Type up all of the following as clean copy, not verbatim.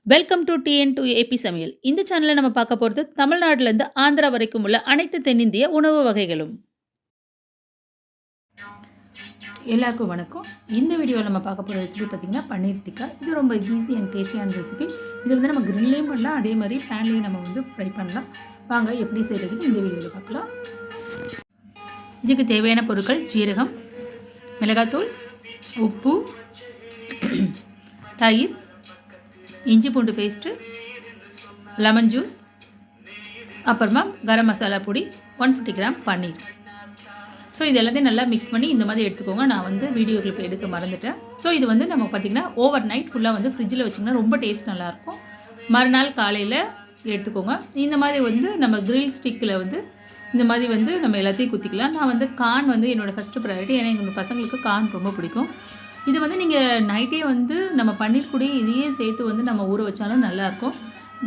Welcome to TN to AP சமையல். இந்த சேனல்ல நம்ம பார்க்க போறது தமிழ்நாட்டிலேருந்து ஆந்திரா வரைக்கும் உள்ள அனைத்து தென்னிந்திய உணவு வகைகளும். எல்லாருக்கும் வணக்கம். இந்த வீடியோவில் நம்ம பார்க்க போகிற ரெசிபி பார்த்திங்கன்னா பன்னீர் டிக்கா. இது ரொம்ப ஈஸி அண்ட் டேஸ்டியான ரெசிபி. இது வந்து நம்ம கிரில்லையும் பண்ணலாம், அதே மாதிரி பேன்லேயும் நம்ம வந்து ஃப்ரை பண்ணலாம். வாங்க எப்படி செய்கிறதுன்னு இந்த வீடியோவில் பார்க்கலாம். இதுக்கு தேவையான பொருட்கள்: ஜீரகம், மிளகாத்தூள், உப்பு, தயிர், இஞ்சி பூண்டு பேஸ்ட்டு, லெமன் ஜூஸ், அப்புறமா கரம் மசாலா பொடி, 150 கிராம் பன்னீர். ஸோ இது எல்லாத்தையும் நல்லா மிக்ஸ் பண்ணி இந்த மாதிரி எடுத்துக்கோங்க. நான் வந்து வீடியோ கிளிப் எடுக்க மறந்துட்டேன். ஸோ இது வந்து நம்ம பார்த்திங்கன்னா ஓவர் நைட் ஃபுல்லாக வந்து ஃப்ரிட்ஜில் வச்சிங்கன்னா ரொம்ப டேஸ்ட் நல்லாயிருக்கும். மறுநாள் காலையில் எடுத்துக்கோங்க. இந்த மாதிரி வந்து நம்ம கிரில் ஸ்டிக்கில் வந்து இந்த மாதிரி வந்து நம்ம எல்லாத்தையும் குத்திக்கலாம். நான் வந்து கார்ன் வந்து என்னோடய ஃபஸ்ட்டு ப்ரையாரிட்டி. ஏன்னா எங்கள் பசங்களுக்கு கார்ன் ரொம்ப பிடிக்கும். இது வந்து நீங்கள் நைட்டே வந்து நம்ம பன்னீர் கூட இதையே சேர்த்து வந்து நம்ம ஊற வச்சாலும் நல்லாயிருக்கும்.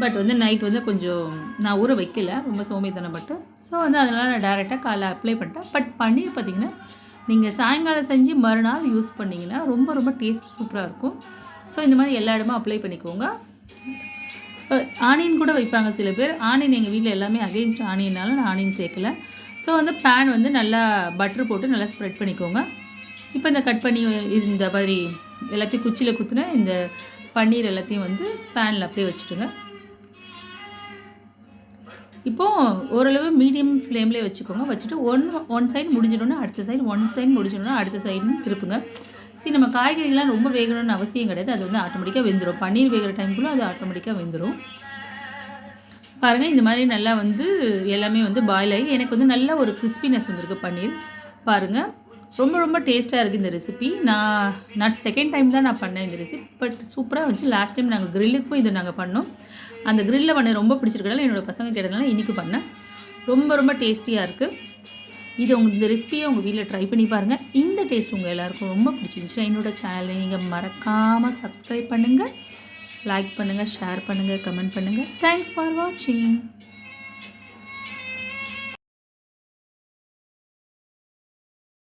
பட் வந்து நைட் வந்து கொஞ்சம் நான் ஊற வைக்கல, ரொம்ப சோம்பேறித்தனப்பட்டு. ஸோ வந்து அதனால் நான் டேரெக்டாக காலைல அப்ளை பண்ணிட்டேன். பட் பன்னீர் பார்த்திங்கன்னா நீங்கள் சாயங்காலம் செஞ்சு மறுநாள் யூஸ் பண்ணிங்கன்னா ரொம்ப ரொம்ப டேஸ்ட் சூப்பராக இருக்கும். ஸோ இந்த மாதிரி எல்லா இடமும் அப்ளை பண்ணிக்கோங்க. ஆனியன் கூட வைப்பாங்க சில பேர். ஆனியன் எங்கள் வீட்டில் எல்லாமே அகெயின்ஸ்ட் ஆனியனால நான் ஆனியன் சேர்க்கலை. ஸோ வந்து பேன் வந்து நல்லா பட்டர் போட்டு நல்லா ஸ்ப்ரெட் பண்ணிக்கோங்க. இப்போ இந்த கட் பண்ணி இந்த மாதிரி எல்லாத்தையும் குச்சியில் குத்துன இந்த பன்னீர் எல்லாத்தையும் வந்து பேனில் அப்படியே வச்சுடுங்க. இப்போது ஓரளவு மீடியம் ஃப்ளேம்லேயே வச்சுக்கோங்க. வச்சுட்டு ஒன் சைடு முடிஞ்சிடணும்னா அடுத்த சைடு, ஒன் சைடு முடிஞ்சிடணும்னா அடுத்த சைடுன்னு திருப்புங்க. சரி, நம்ம காய்கறிகள்லாம் ரொம்ப வேகணும்னு அவசியம் கிடையாது. அது வந்து ஆட்டோமேட்டிக்காக வெந்துடும். பன்னீர் வேகிற டைமுக்குள்ளே அது ஆட்டோமேட்டிக்காக வெந்துடும். பாருங்கள், இந்த மாதிரி நல்லா வந்து எல்லாமே வந்து பாயில் ஆகி எனக்கு வந்து நல்ல ஒரு கிறிஸ்பினஸ் வந்திருக்கு பன்னீர். பாருங்கள், ரொம்ப ரொம்ப டேஸ்ட்டாக இருக்குது இந்த ரெசிபி. நான் செகண்ட் டைம் தான் நான் பண்ணேன் இந்த ரெசிபி. பட் சூப்பராக வந்துச்சு. லாஸ்ட் டைம் நாங்கள் கிரில்லுக்கும் இது நாங்கள் பண்ணோம். அந்த கிரில்லில் பண்ண ரொம்ப பிடிச்சிருக்கனால என்னோடய பசங்க கேட்டதுனால இன்றைக்கி பண்ணேன். ரொம்ப ரொம்ப டேஸ்டியாக இருக்குது. இது இந்த ரெசிபியை உங்கள் வீட்டில் ட்ரை பண்ணி பாருங்கள். இந்த டேஸ்ட் உங்கள் எல்லாேருக்கும் ரொம்ப பிடிச்சிருந்துச்சுன்னா என்னோடய சேனலை நீங்கள் மறக்காமல் சப்ஸ்கிரைப் பண்ணுங்கள், லைக் பண்ணுங்கள், ஷேர் பண்ணுங்கள், கமெண்ட் பண்ணுங்கள். தேங்க்ஸ் ஃபார் வாட்சிங்.